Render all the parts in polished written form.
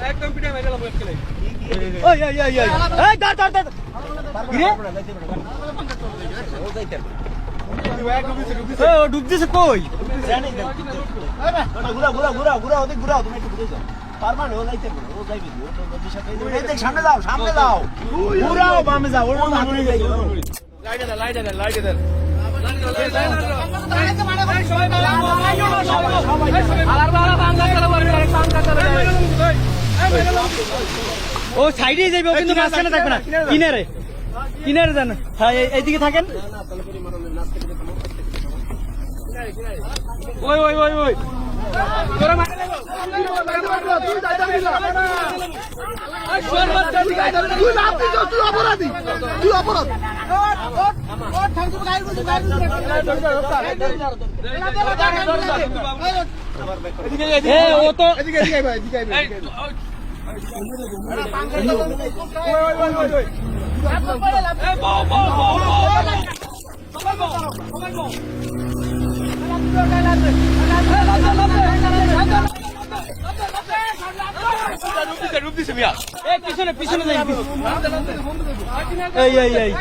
একদম পিঠে মেরে গেলাম খেলে ওই ওই ওই ওই এই ধর ধর ধর কিরে ও ডুব দিছে কই ঘুরা ঘুরা ঘুরা ঘুরা ওদিক ঘুরাও তুমি একটু ঘুরে যাও পারমান ও যাইতে পারো ও যাইবে ও তো নদীর সাথে এই সামনে যাও ঘুরাও বামে যাও ওর মনে যাই লাইটে দেন ও সাইডে যাইবে ও কিন্তু মাঝখানে থাকবে না কিনারে কিনারে যান হ্যাঁ এইদিকে থাকেন ওই ওই ওই ওই তোরা মার তুই লাভ দিছ তুই অপরাধী এ ও তো এদিকে ভাই এদিকে পিছনে পিছনে যাই এই এই এই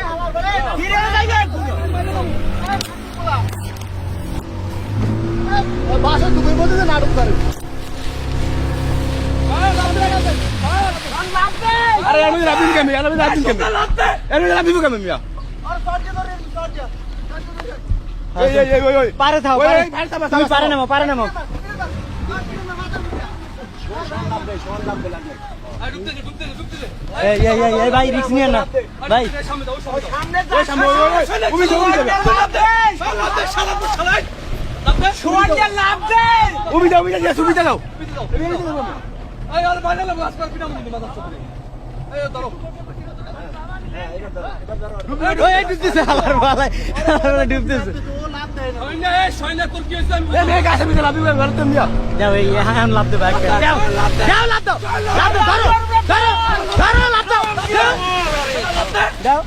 বাসা দুপুর মধ্যে নাটক করে আরে আমি রাবিন কেমন মিয়া পারে থাও তুমি পারে নামো এই এই এই এই ভাই রিস্ক নিয়ে না ভাই ডুবতেছে আবার ভালাই ডুবতেছে যাও এই হ্যাঁ লাভ দেবো যাও লাভ দাও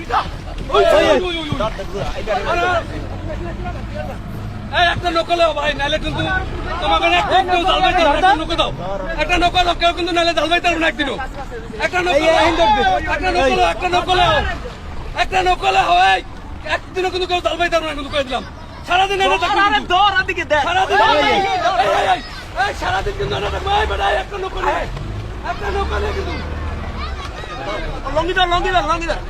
একটা নকল ভাই নাইলে কিন্তু তোমাকে একটা নকল কেউ কিন্তু নাইলে জালবাই তার একদিনও একটা নকল হয় একদিনও কিন্তু কেউ জালবাই তার না কিন্তু করে দিলাম সারাদিন সারাদিন কিন্তু একটা নকল কিন্তু লঙ্গিদার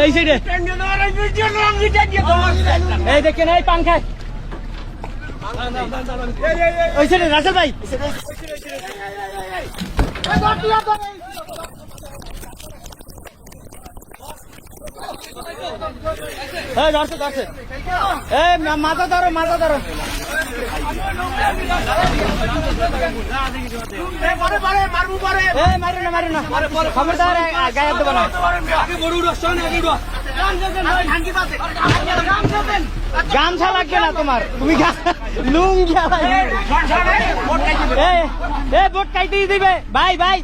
এই সাইডে এই দেখেন এই পাংখায় ওই সাইডে রাসেল ভাই ধরছে এই মাথা ধরো মারি না খবরদার গায়ে দেবো না গামছা লাগবে না তোমার তুমি লুঙ্গি বোট কাইতে দিবে ভাই